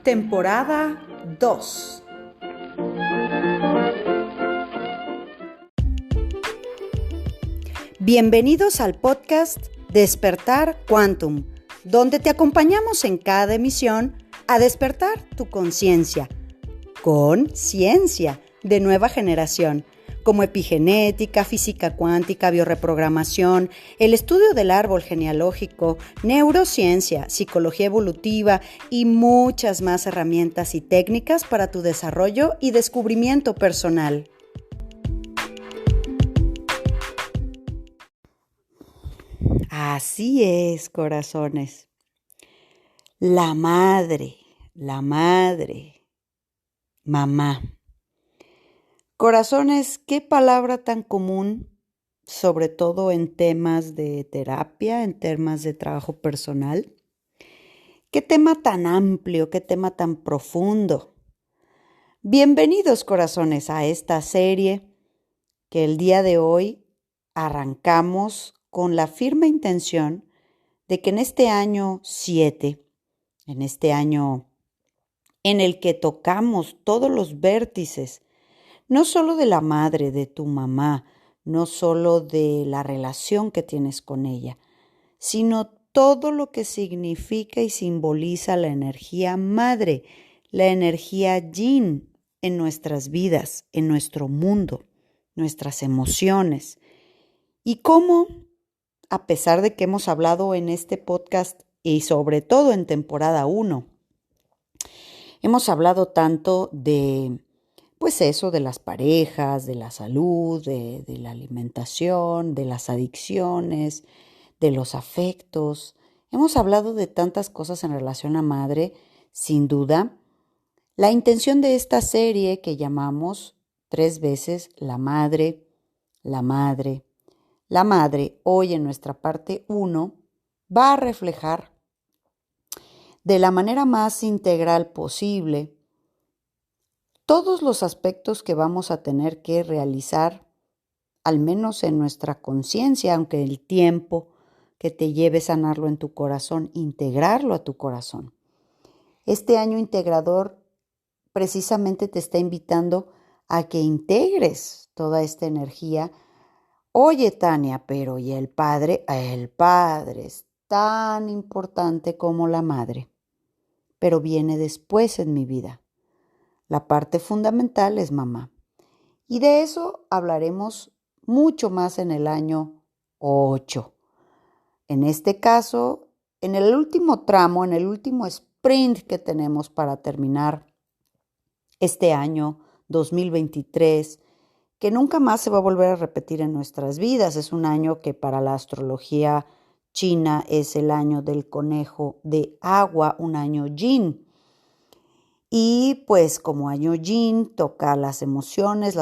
Temporada 2. Bienvenidos al podcast Despertar Quantum, donde te acompañamos en cada emisión a despertar tu conciencia con ciencia de nueva generación, como epigenética, física cuántica, biorreprogramación, el estudio del árbol genealógico, neurociencia, psicología evolutiva y muchas más herramientas y técnicas para tu desarrollo y descubrimiento personal. Así es, corazones. La madre, mamá. Corazones, qué palabra tan común, sobre todo en temas de terapia, en temas de trabajo personal. Qué tema tan amplio, qué tema tan profundo. Bienvenidos, corazones, a esta serie que el día de hoy arrancamos con la firme intención de que en este año 7, en este año en el que tocamos todos los vértices, no solo de la madre, de tu mamá, no solo de la relación que tienes con ella, sino todo lo que significa y simboliza la energía madre, la energía yin en nuestras vidas, en nuestro mundo, nuestras emociones. Y cómo, a pesar de que hemos hablado en este podcast y sobre todo en temporada 1, hemos hablado tanto de pues eso, de las parejas, de la salud, de la alimentación, de las adicciones, de los afectos. Hemos hablado de tantas cosas en relación a madre, sin duda. La intención de esta serie que llamamos 3 veces la madre, hoy en nuestra parte 1, va a reflejar de la manera más integral posible todos los aspectos que vamos a tener que realizar, al menos en nuestra conciencia, aunque el tiempo que te lleve sanarlo en tu corazón, integrarlo a tu corazón. Este año integrador precisamente te está invitando a que integres toda esta energía. Oye, Tania, pero ¿y el padre? El padre es tan importante como la madre, pero viene después en mi vida. La parte fundamental es mamá. Y de eso hablaremos mucho más en el año 8. En este caso, en el último tramo, en el último sprint que tenemos para terminar este año 2023, que nunca más se va a volver a repetir en nuestras vidas. Es un año que para la astrología china es el año del conejo de agua, un año yin. Y pues como año yin toca las emociones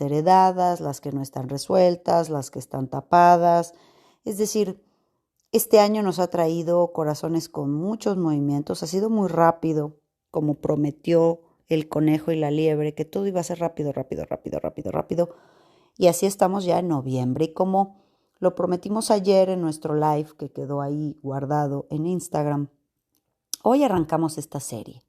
heredadas, las que no están resueltas, las que están tapadas. Es decir, este año nos ha traído corazones con muchos movimientos. Ha sido muy rápido, como prometió el conejo y la liebre, que todo iba a ser rápido. Y así estamos ya en noviembre. Y como lo prometimos ayer en nuestro live que quedó ahí guardado en Instagram, hoy arrancamos esta serie.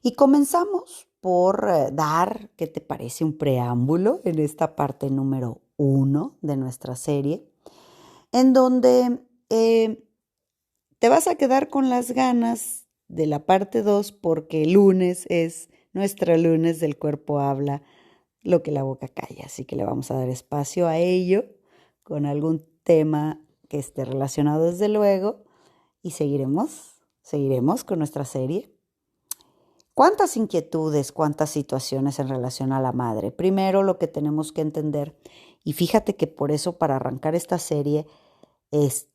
Y comenzamos por dar, ¿qué te parece? Un preámbulo en esta parte número 1 de nuestra serie, en donde te vas a quedar con las ganas de la parte 2 porque el lunes es nuestro lunes del cuerpo habla lo que la boca calla. Así que le vamos a dar espacio a ello con algún tema que esté relacionado desde luego y seguiremos con nuestra serie. ¿Cuántas inquietudes, cuántas situaciones en relación a la madre? Primero lo que tenemos que entender, y fíjate que por eso para arrancar esta serie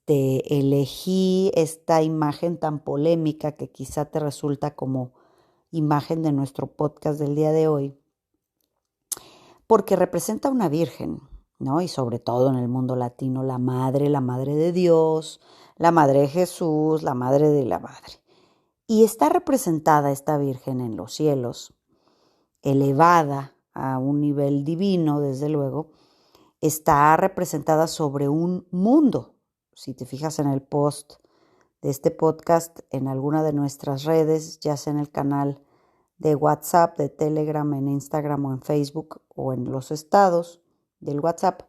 elegí esta imagen tan polémica que quizá te resulta como imagen de nuestro podcast del día de hoy, porque representa una virgen, ¿no? Y sobre todo en el mundo latino, la madre de Dios, la madre de Jesús, la madre de la madre. Y está representada esta Virgen en los cielos, elevada a un nivel divino, desde luego, está representada sobre un mundo. Si te fijas en el post de este podcast en alguna de nuestras redes, ya sea en el canal de WhatsApp, de Telegram, en Instagram o en Facebook o en los estados del WhatsApp.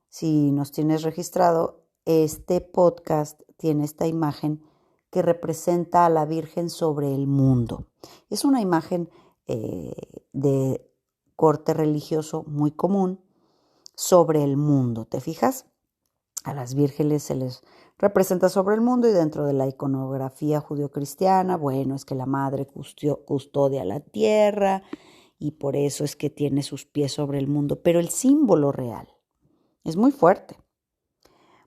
Si nos tienes registrado, este podcast tiene esta imagen que representa a la Virgen sobre el mundo. Es una imagen de corte religioso muy común sobre el mundo. ¿Te fijas? A las vírgenes se les representa sobre el mundo y dentro de la iconografía judeocristiana, bueno, es que la madre custodia la tierra y por eso es que tiene sus pies sobre el mundo. Pero el símbolo real es muy fuerte,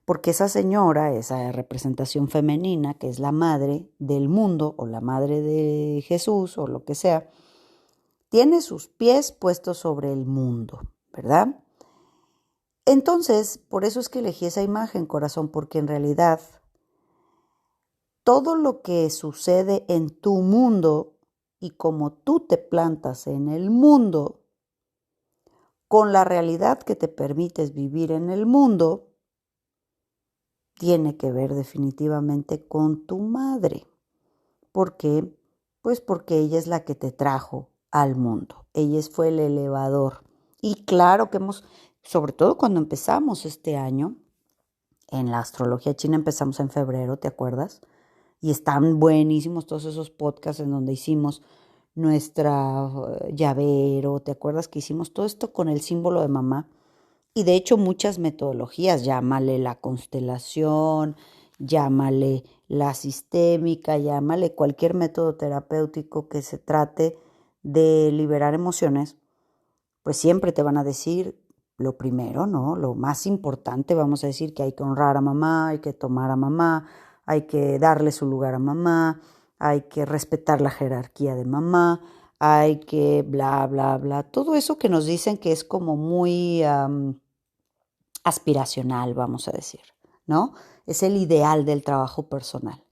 porque esa señora, esa representación femenina, que es la madre del mundo o la madre de Jesús o lo que sea, tiene sus pies puestos sobre el mundo, ¿verdad? Entonces, por eso es que elegí esa imagen, corazón, porque en realidad todo lo que sucede en tu mundo y como tú te plantas en el mundo, con la realidad que te permites vivir en el mundo, tiene que ver definitivamente con tu madre. ¿Por qué? Pues porque ella es la que te trajo al mundo. Ella fue el elevador. Y claro que sobre todo cuando empezamos este año, en la astrología china empezamos en febrero, ¿te acuerdas? Y están buenísimos todos esos podcasts en donde hicimos nuestra llavero, ¿te acuerdas que hicimos todo esto con el símbolo de mamá? Y de hecho muchas metodologías, llámale la constelación, llámale la sistémica, llámale cualquier método terapéutico que se trate de liberar emociones, pues siempre te van a decir lo primero, ¿no? Lo más importante, vamos a decir que hay que honrar a mamá, hay que tomar a mamá, hay que darle su lugar a mamá, hay que respetar la jerarquía de mamá, hay que bla, bla, bla. Todo eso que nos dicen que es como muy aspiracional, vamos a decir, ¿no? Es el ideal del trabajo personal.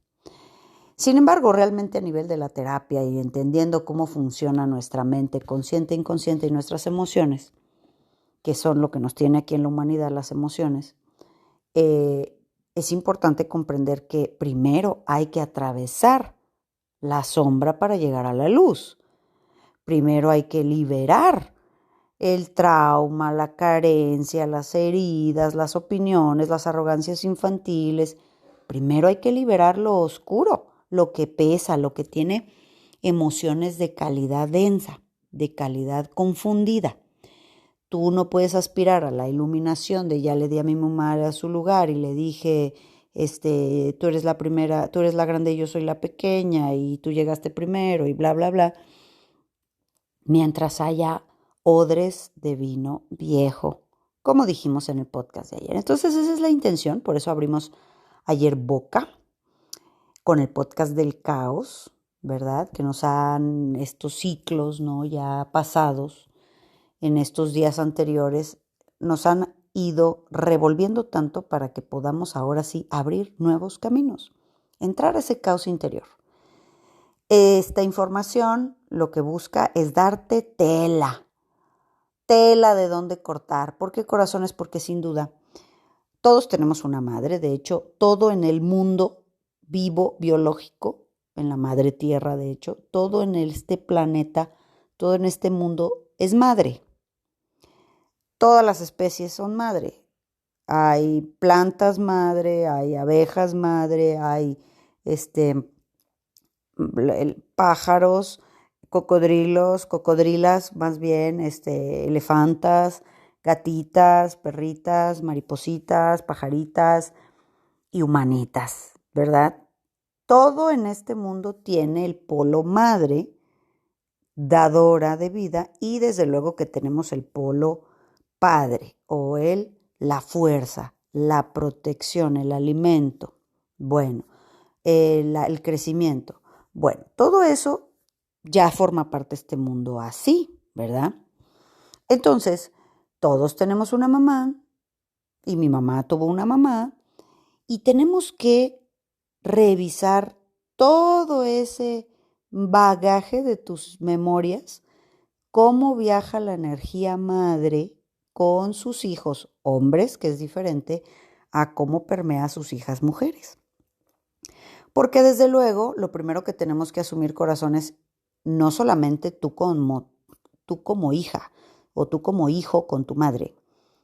Sin embargo, realmente a nivel de la terapia y entendiendo cómo funciona nuestra mente consciente e inconsciente y nuestras emociones, que son lo que nos tiene aquí en la humanidad, las emociones, es importante comprender que primero hay que atravesar la sombra para llegar a la luz. Primero hay que liberar el trauma, la carencia, las heridas, las opiniones, las arrogancias infantiles. Primero hay que liberar lo oscuro, lo que pesa, lo que tiene emociones de calidad densa, de calidad confundida. Tú no puedes aspirar a la iluminación de ya le di a mi mamá a su lugar y le dije, tú eres la primera, tú eres la grande y yo soy la pequeña y tú llegaste primero y bla, bla, bla, mientras haya odres de vino viejo, como dijimos en el podcast de ayer. Entonces esa es la intención, por eso abrimos ayer boca con el podcast del caos, ¿verdad? Que nos han estos ciclos, ¿no? Ya pasados en estos días anteriores, nos han ido revolviendo tanto para que podamos ahora sí abrir nuevos caminos, entrar a ese caos interior. Esta información lo que busca es darte tela de dónde cortar. ¿Por qué, corazones? Porque sin duda todos tenemos una madre. De hecho, todo en el mundo vivo, biológico, en la madre tierra, de hecho, todo en este planeta, todo en este mundo es madre. Todas las especies son madre. Hay plantas madre, hay abejas madre, hay pájaros, cocodrilas más bien, elefantas, gatitas, perritas, maripositas, pajaritas y humanitas, ¿verdad? Todo en este mundo tiene el polo madre, dadora de vida, y desde luego que tenemos el polo padre o la fuerza, la protección, el alimento, bueno, el crecimiento. Bueno, todo eso ya forma parte de este mundo así, ¿verdad? Entonces, todos tenemos una mamá y mi mamá tuvo una mamá y tenemos que revisar todo ese bagaje de tus memorias, cómo viaja la energía madre con sus hijos hombres, que es diferente a cómo permea a sus hijas mujeres. Porque desde luego, lo primero que tenemos que asumir, corazón, es no solamente tú como hija o tú como hijo con tu madre,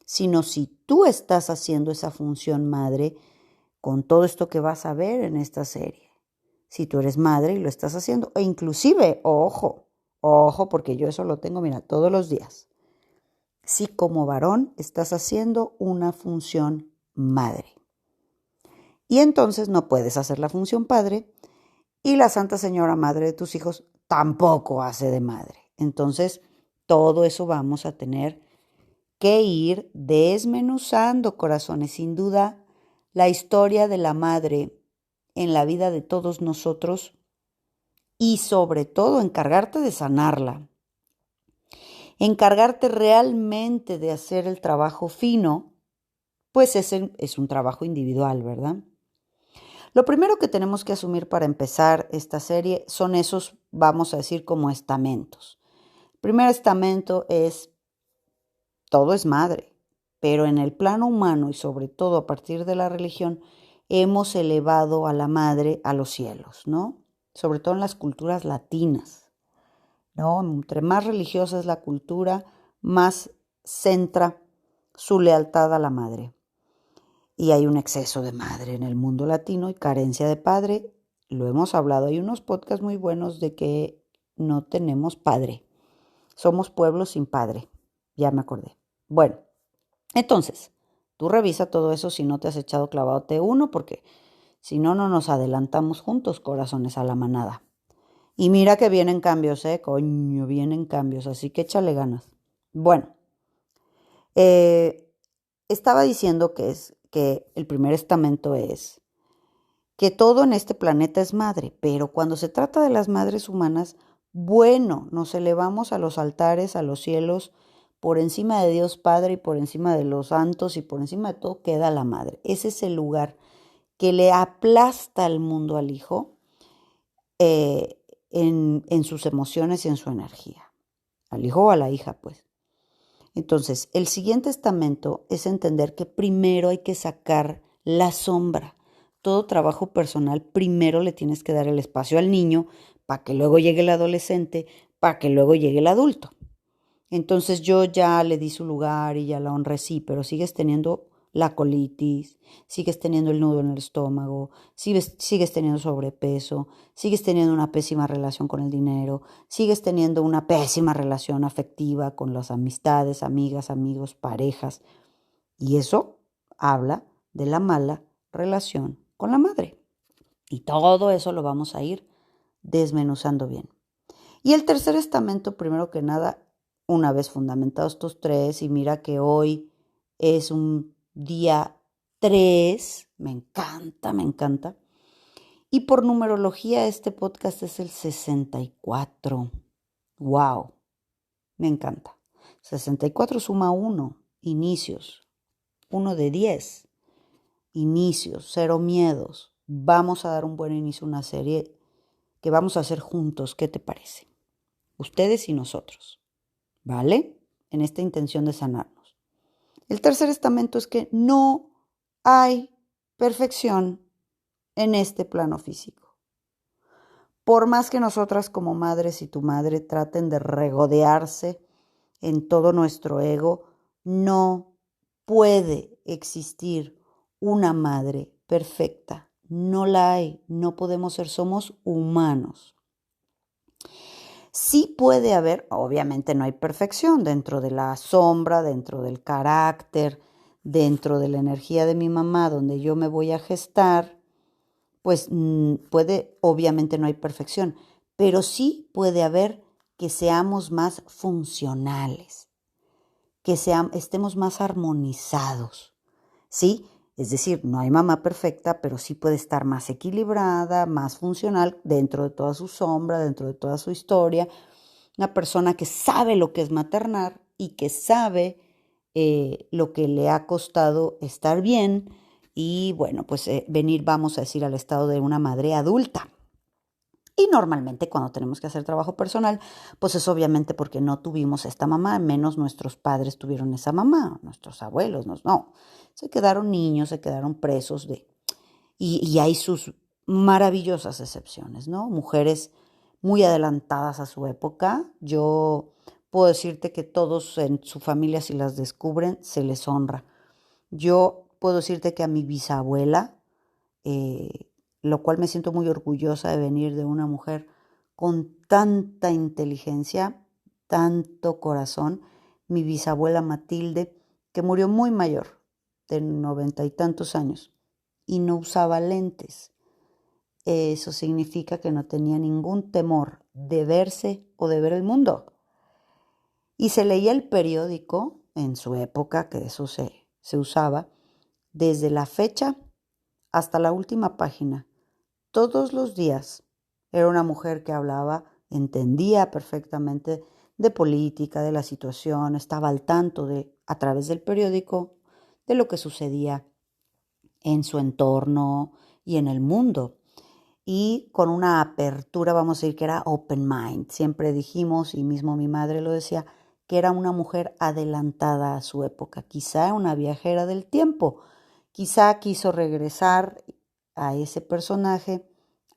sino si tú estás haciendo esa función madre con todo esto que vas a ver en esta serie. Si tú eres madre y lo estás haciendo, e inclusive, ojo, porque yo eso lo tengo, mira, todos los días. Si como varón estás haciendo una función madre. Y entonces no puedes hacer la función padre y la Santa Señora Madre de tus hijos tampoco hace de madre. Entonces, todo eso vamos a tener que ir desmenuzando, corazones. Sin duda, la historia de la madre en la vida de todos nosotros y sobre todo encargarte de sanarla, encargarte realmente de hacer el trabajo fino, pues es un trabajo individual, ¿verdad? Lo primero que tenemos que asumir para empezar esta serie son esos, vamos a decir, como estamentos. El primer estamento es, todo es madre, pero en el plano humano y sobre todo a partir de la religión, hemos elevado a la madre a los cielos, ¿no? Sobre todo en las culturas latinas, ¿no? Entre más religiosa es la cultura, más centra su lealtad a la madre. Y hay un exceso de madre en el mundo latino y carencia de padre. Lo hemos hablado, hay unos podcasts muy buenos de que no tenemos padre. Somos pueblos sin padre. Ya me acordé. Bueno, entonces, tú revisa todo eso si no te has echado clavadote uno, porque si no, no nos adelantamos juntos, corazones, a la manada. Y mira que vienen cambios, coño, vienen cambios, así que échale ganas. Bueno, estaba diciendo que el primer estamento es que todo en este planeta es madre, pero cuando se trata de las madres humanas, bueno, nos elevamos a los altares, a los cielos, por encima de Dios Padre y por encima de los santos y por encima de todo queda la madre. Ese es el lugar que le aplasta el mundo al hijo en sus emociones y en su energía. Al hijo o a la hija, pues. Entonces, el siguiente estamento es entender que primero hay que sacar la sombra. Todo trabajo personal, primero le tienes que dar el espacio al niño para que luego llegue el adolescente, para que luego llegue el adulto. Entonces yo ya le di su lugar y ya la honré, sí, pero sigues teniendo la colitis, sigues teniendo el nudo en el estómago, sigues teniendo sobrepeso, sigues teniendo una pésima relación con el dinero, sigues teniendo una pésima relación afectiva con las amistades, amigas, amigos, parejas. Y eso habla de la mala relación con la madre. Y todo eso lo vamos a ir desmenuzando bien. Y el tercer estamento, primero que nada, una vez fundamentados estos tres, y mira que hoy es un día 3, me encanta, me encanta. Y por numerología este podcast es el 64. ¡Wow! Me encanta. 64 suma 1, inicios. 1 de 10, inicios, 0 miedos. Vamos a dar un buen inicio a una serie que vamos a hacer juntos. ¿Qué te parece? Ustedes y nosotros, ¿vale? En esta intención de sanarnos. El tercer estamento es que no hay perfección en este plano físico. Por más que nosotras como madres y tu madre traten de regodearse en todo nuestro ego, no puede existir una madre perfecta. No la hay, no podemos ser, somos humanos. Sí puede haber, obviamente no hay perfección dentro de la sombra, dentro del carácter, dentro de la energía de mi mamá, donde yo me voy a gestar, pues obviamente no hay perfección, pero sí puede haber que seamos más funcionales, que estemos más armonizados, ¿sí? Es decir, no hay mamá perfecta, pero sí puede estar más equilibrada, más funcional dentro de toda su sombra, dentro de toda su historia. Una persona que sabe lo que es maternar y que sabe lo que le ha costado estar bien y, bueno, pues venir, vamos a decir, al estado de una madre adulta. Y normalmente cuando tenemos que hacer trabajo personal, pues es obviamente porque no tuvimos esta mamá, menos nuestros padres tuvieron esa mamá, nuestros abuelos, no. Se quedaron niños, se quedaron presos y hay sus maravillosas excepciones, ¿no? Mujeres muy adelantadas a su época. Yo puedo decirte que todos en su familia, si las descubren, se les honra. Yo puedo decirte que a mi bisabuela, lo cual me siento muy orgullosa de venir de una mujer con tanta inteligencia, tanto corazón, mi bisabuela Matilde, que murió muy mayor, de 90 y tantos años, y no usaba lentes. Eso significa que no tenía ningún temor de verse o de ver el mundo. Y se leía el periódico en su época, que eso se usaba, desde la fecha hasta la última página. Todos los días era una mujer que hablaba, entendía perfectamente de política, de la situación, estaba al tanto de, a través del periódico, de lo que sucedía en su entorno y en el mundo. Y con una apertura, vamos a decir que era open mind. Siempre dijimos, y mismo mi madre lo decía, que era una mujer adelantada a su época, quizá una viajera del tiempo, quizá quiso regresar a ese personaje,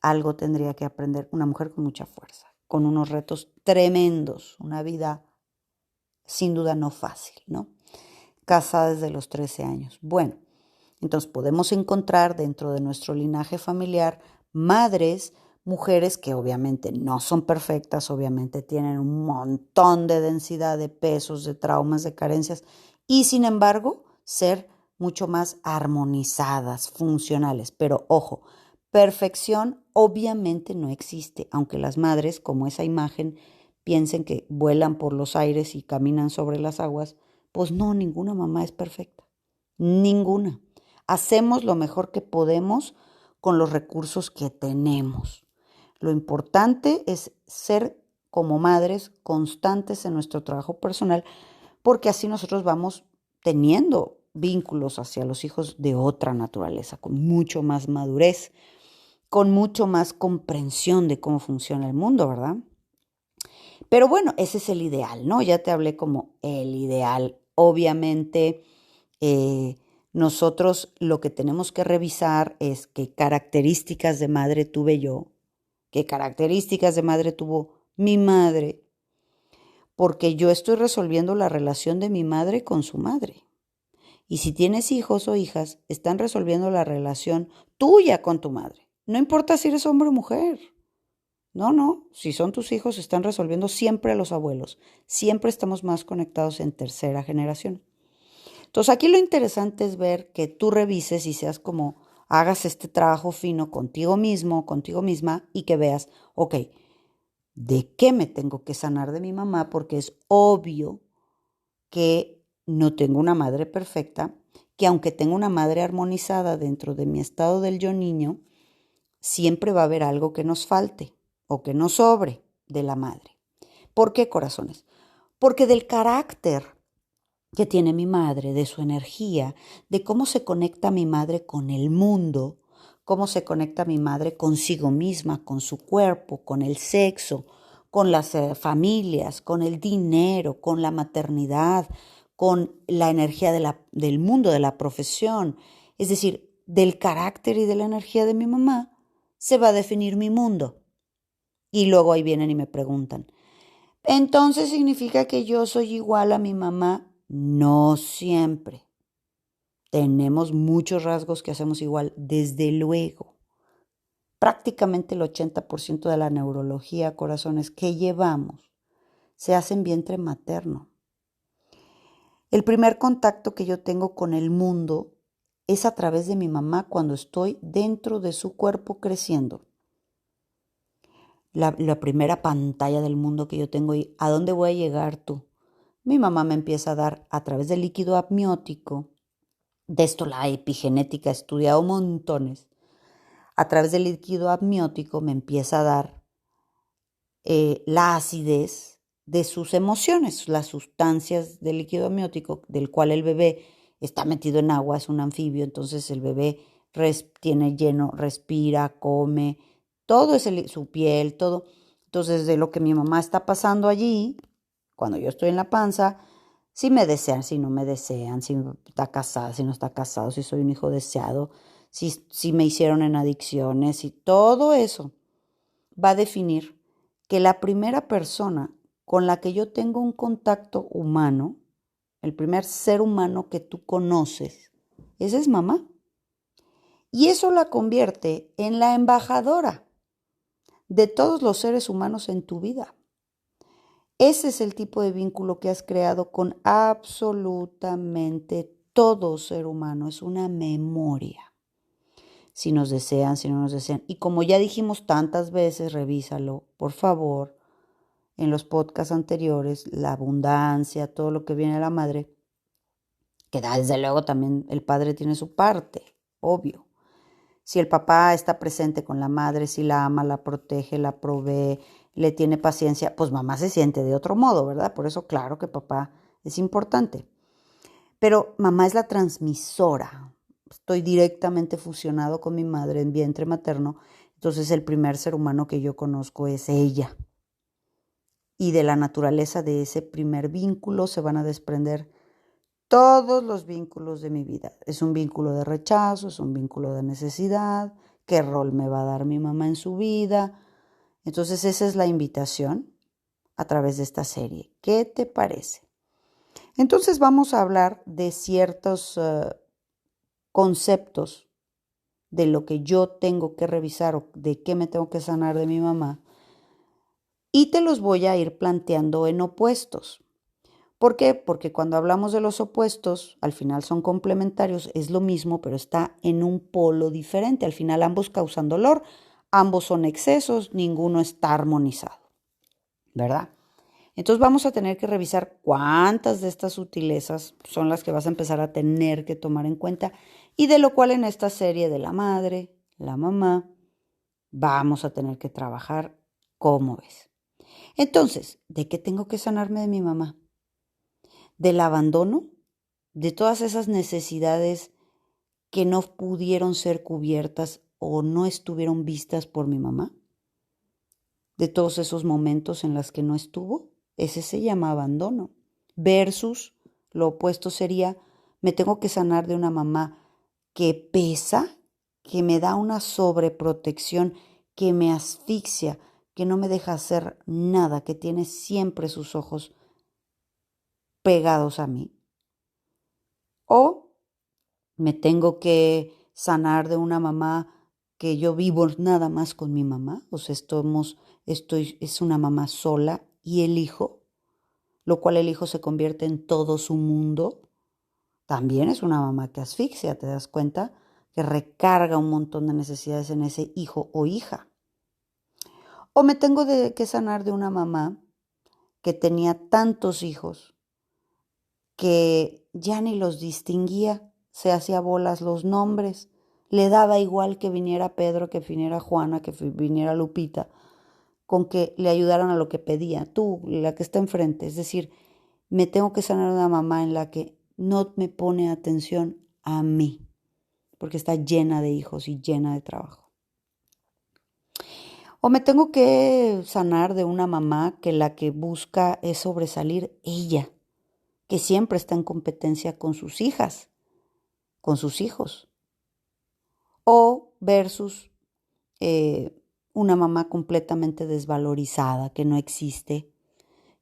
algo tendría que aprender, una mujer con mucha fuerza, con unos retos tremendos, una vida sin duda no fácil, ¿no? Casada desde los 13 años. Bueno, entonces podemos encontrar dentro de nuestro linaje familiar madres, mujeres que obviamente no son perfectas, obviamente tienen un montón de densidad de pesos, de traumas, de carencias, y sin embargo ser mucho más armonizadas, funcionales. Pero ojo, perfección obviamente no existe, aunque las madres, como esa imagen, piensen que vuelan por los aires y caminan sobre las aguas, pues no, ninguna mamá es perfecta, ninguna. Hacemos lo mejor que podemos con los recursos que tenemos. Lo importante es ser como madres constantes en nuestro trabajo personal, porque así nosotros vamos teniendo vínculos hacia los hijos de otra naturaleza, con mucho más madurez, con mucho más comprensión de cómo funciona el mundo, ¿verdad? Pero bueno, ese es el ideal, ¿no? Ya te hablé como el ideal. Obviamente, eh, nosotros lo que tenemos que revisar es qué características de madre tuve yo, qué características de madre tuvo mi madre, porque yo estoy resolviendo la relación de mi madre con su madre. Y si tienes hijos o hijas, están resolviendo la relación tuya con tu madre. No importa si eres hombre o mujer. No, no, si son tus hijos, están resolviendo siempre a los abuelos. Siempre estamos más conectados en tercera generación. Entonces aquí lo interesante es ver que tú revises y seas como, hagas este trabajo fino contigo mismo, contigo misma y que veas, ok, ¿de qué me tengo que sanar de mi mamá? Porque es obvio que no tengo una madre perfecta, que aunque tengo una madre armonizada dentro de mi estado del yo niño, siempre va a haber algo que nos falte o que nos sobre de la madre. ¿Por qué, corazones? Porque del carácter que tiene mi madre, de su energía, de cómo se conecta mi madre con el mundo, cómo se conecta mi madre consigo misma, con su cuerpo, con el sexo, con las familias, con el dinero, con la maternidad, con la energía del mundo, de la profesión. Es decir, del carácter y de la energía de mi mamá se va a definir mi mundo. Y luego ahí vienen y me preguntan, ¿entonces significa que yo soy igual a mi mamá? No siempre. Tenemos muchos rasgos que hacemos igual, desde luego. Prácticamente el 80% de la neurología, corazones, que llevamos se hace en vientre materno. El primer contacto que yo tengo con el mundo es a través de mi mamá cuando estoy dentro de su cuerpo creciendo. La primera pantalla del mundo que yo tengo y ¿a dónde voy a llegar tú? Mi mamá me empieza a dar a través del líquido amniótico, de esto la epigenética ha estudiado montones, a través del líquido amniótico me empieza a dar la acidez de sus emociones, las sustancias del líquido amniótico, del cual el bebé está metido en agua, es un anfibio, entonces el bebé tiene lleno, respira, come, todo es su piel, todo. Entonces, de lo que mi mamá está pasando allí, cuando yo estoy en la panza, Si me desean, si no me desean, si está casada, si no está casado, si soy un hijo deseado, si me hicieron en adicciones y todo eso va a definir que la primera persona con la que yo tengo un contacto humano, el primer ser humano que tú conoces, esa es mamá. Y eso la convierte en la embajadora de todos los seres humanos en tu vida. Ese es el tipo de vínculo que has creado con absolutamente todo ser humano. Es una memoria. Si nos desean, si no nos desean. Y como ya dijimos tantas veces, revísalo, por favor, en los podcasts anteriores, la abundancia, todo lo que viene de la madre, que desde luego también el padre tiene su parte, obvio. Si el papá está presente con la madre, si la ama, la protege, la provee, le tiene paciencia, pues mamá se siente de otro modo, ¿verdad? Por eso, claro que papá es importante. Pero mamá es la transmisora. Estoy directamente fusionado con mi madre en vientre materno, entonces el primer ser humano que yo conozco es ella. Y de la naturaleza de ese primer vínculo se van a desprender todos los vínculos de mi vida. Es un vínculo de rechazo, es un vínculo de necesidad, qué rol me va a dar mi mamá en su vida. Entonces esa es la invitación a través de esta serie. ¿Qué te parece? Entonces vamos a hablar de ciertos conceptos de lo que yo tengo que revisar o de qué me tengo que sanar de mi mamá y te los voy a ir planteando en opuestos. ¿Por qué? Porque cuando hablamos de los opuestos, al final son complementarios, es lo mismo, pero está en un polo diferente. Al final ambos causan dolor, ambos son excesos, ninguno está armonizado, ¿verdad? Entonces vamos a tener que revisar cuántas de estas sutilezas son las que vas a empezar a tener que tomar en cuenta y de lo cual en esta serie de la madre, la mamá, vamos a tener que trabajar, ¿cómo ves? Entonces, ¿de qué tengo que sanarme de mi mamá? Del abandono, de todas esas necesidades que no pudieron ser cubiertas o no estuvieron vistas por mi mamá, de todos esos momentos en los que no estuvo, ese se llama abandono. Versus, lo opuesto sería, me tengo que sanar de una mamá que pesa, que me da una sobreprotección, que me asfixia, que no me deja hacer nada, que tiene siempre sus ojos pegados a mí. O me tengo que sanar de una mamá que yo vivo nada más con mi mamá, o sea, es una mamá sola y el hijo, lo cual el hijo se convierte en todo su mundo, también es una mamá que asfixia, ¿te das cuenta? Que recarga un montón de necesidades en ese hijo o hija. O me tengo que sanar de una mamá que tenía tantos hijos que ya ni los distinguía, se hacía bolas los nombres, le daba igual que viniera Pedro, que viniera Juana, que viniera Lupita, con que le ayudaran a lo que pedía, tú, la que está enfrente. Es decir, me tengo que sanar de una mamá en la que no me pone atención a mí, porque está llena de hijos y llena de trabajo. O me tengo que sanar de una mamá que la que busca es sobresalir ella, que siempre está en competencia con sus hijas, con sus hijos. O versus una mamá completamente desvalorizada, que no existe,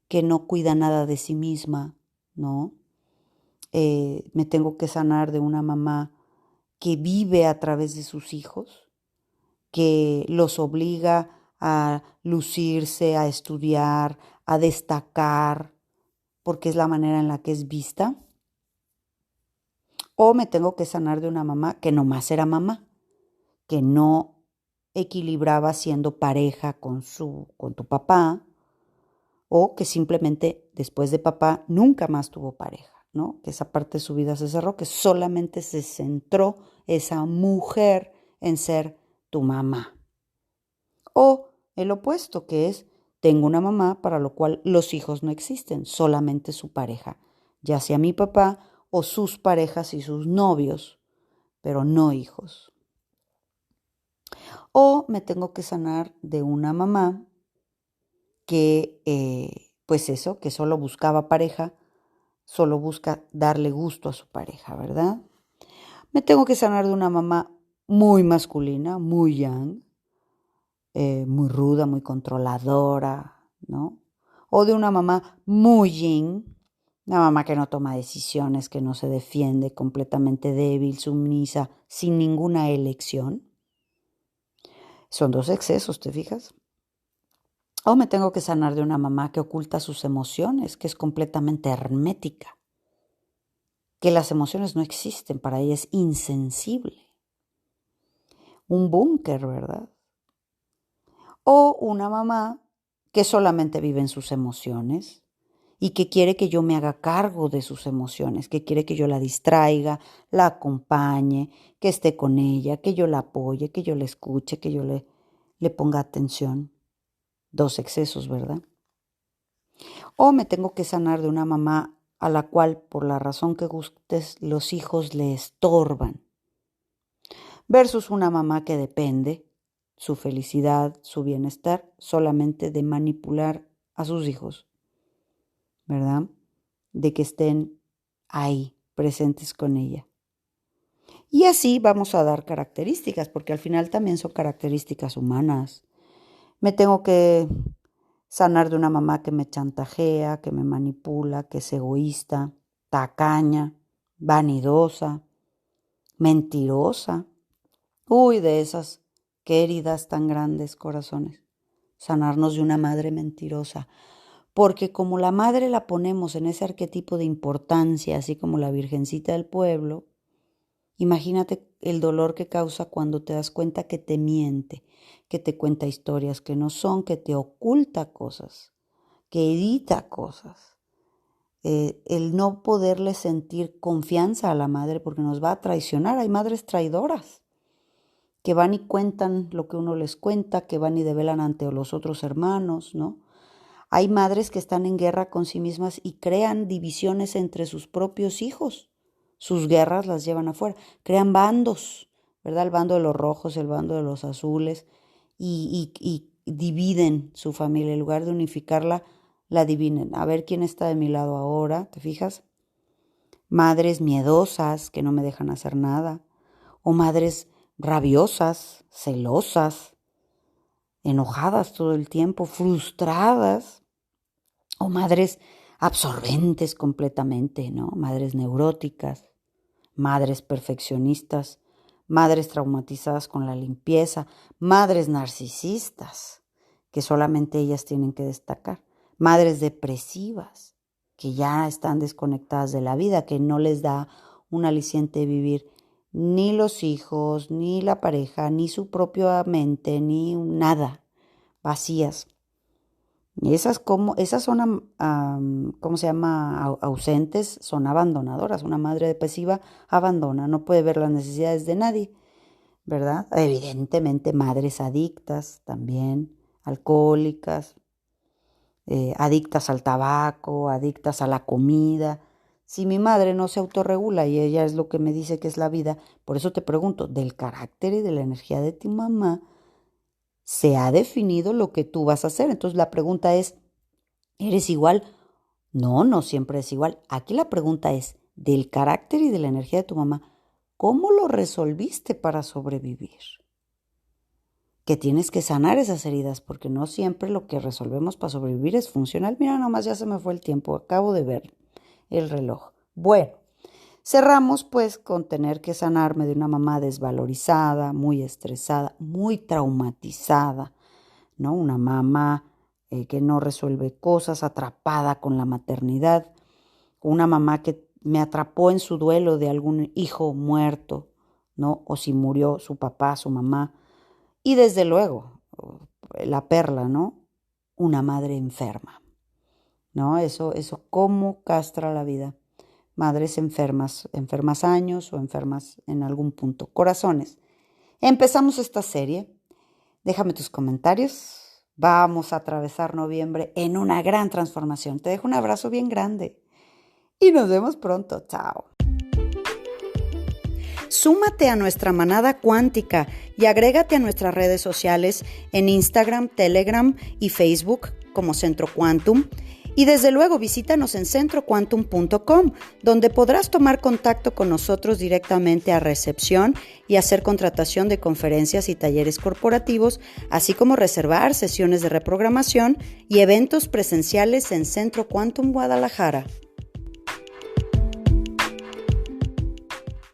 que no cuida nada de sí misma, ¿no? Me tengo que sanar de una mamá que vive a través de sus hijos, que los obliga a lucirse, a estudiar, a destacar, porque es la manera en la que es vista. O me tengo que sanar de una mamá que nomás era mamá, que no equilibraba siendo pareja con tu papá, o que simplemente después de papá nunca más tuvo pareja, ¿no? Que esa parte de su vida se cerró, que solamente se centró esa mujer en ser tu mamá. O el opuesto, que es, tengo una mamá para lo cual los hijos no existen, solamente su pareja, ya sea mi papá o sus parejas y sus novios, pero no hijos. O me tengo que sanar de una mamá que, pues eso, que solo buscaba pareja, solo busca darle gusto a su pareja, ¿verdad? Me tengo que sanar de una mamá muy masculina, muy yang, muy ruda, muy controladora, ¿no? O de una mamá muy yin, una mamá que no toma decisiones, que no se defiende, completamente débil, sumisa, sin ninguna elección. Son dos excesos, ¿te fijas? O me tengo que sanar de una mamá que oculta sus emociones, que es completamente hermética, que las emociones no existen, para ella es insensible. Un búnker, ¿verdad? O una mamá que solamente vive en sus emociones y que quiere que yo me haga cargo de sus emociones, que quiere que yo la distraiga, la acompañe, que esté con ella, que yo la apoye, que yo la escuche, que yo le ponga atención. Dos excesos, ¿verdad? O me tengo que sanar de una mamá a la cual, por la razón que gustes, los hijos le estorban. Versus una mamá que depende su felicidad, su bienestar, solamente de manipular a sus hijos, ¿verdad? De que estén ahí, presentes con ella. Y así vamos a dar características, porque al final también son características humanas. Me tengo que sanar de una mamá que me chantajea, que me manipula, que es egoísta, tacaña, vanidosa, mentirosa. Uy, de esas, qué heridas tan grandes, corazones. Sanarnos de una madre mentirosa. Porque como la madre la ponemos en ese arquetipo de importancia, así como la virgencita del pueblo, imagínate el dolor que causa cuando te das cuenta que te miente, que te cuenta historias que no son, que te oculta cosas, que edita cosas. El no poderle sentir confianza a la madre porque nos va a traicionar. Hay madres traidoras que van y cuentan lo que uno les cuenta, que van y develan ante los otros hermanos, ¿no? Hay madres que están en guerra con sí mismas y crean divisiones entre sus propios hijos. Sus guerras las llevan afuera, crean bandos, ¿verdad? El bando de los rojos, el bando de los azules, y dividen su familia. En lugar de unificarla, la dividen. A ver quién está de mi lado ahora, ¿te fijas? Madres miedosas que no me dejan hacer nada, o madres rabiosas, celosas, enojadas todo el tiempo, frustradas, o madres absorbentes completamente, ¿no? Madres neuróticas, madres perfeccionistas, madres traumatizadas con la limpieza, madres narcisistas, que solamente ellas tienen que destacar, madres depresivas, que ya están desconectadas de la vida, que no les da un aliciente de vivir ni los hijos, ni la pareja, ni su propia mente, ni nada, vacías. Y esas son, ¿cómo se llama? Ausentes, son abandonadoras. Una madre depresiva abandona, no puede ver las necesidades de nadie, ¿verdad? Evidentemente madres adictas también, alcohólicas, adictas al tabaco, adictas a la comida. Si mi madre no se autorregula y ella es lo que me dice que es la vida, por eso te pregunto, del carácter y de la energía de tu mamá, ¿se ha definido lo que tú vas a hacer? Entonces la pregunta es, ¿eres igual? No, no siempre es igual. Aquí la pregunta es, del carácter y de la energía de tu mamá, ¿cómo lo resolviste para sobrevivir? Que tienes que sanar esas heridas, porque no siempre lo que resolvemos para sobrevivir es funcional. Mira, nomás ya se me fue el tiempo, acabo de ver el reloj. Bueno, cerramos pues con tener que sanarme de una mamá desvalorizada, muy estresada, muy traumatizada, ¿no? Una mamá que no resuelve cosas, atrapada con la maternidad, una mamá que me atrapó en su duelo de algún hijo muerto, ¿no? O si murió su papá, su mamá. Y desde luego, la perla, ¿no? Una madre enferma, ¿no? Eso cómo castra la vida. Madres enfermas años o enfermas en algún punto. Corazones, empezamos esta serie. Déjame tus comentarios. Vamos a atravesar noviembre en una gran transformación. Te dejo un abrazo bien grande y nos vemos pronto. Chao. Súmate a nuestra manada cuántica y agrégate a nuestras redes sociales en Instagram, Telegram y Facebook como Centro Quantum. Y desde luego visítanos en centroquantum.com, donde podrás tomar contacto con nosotros directamente a recepción y hacer contratación de conferencias y talleres corporativos, así como reservar sesiones de reprogramación y eventos presenciales en Centro Quantum Guadalajara.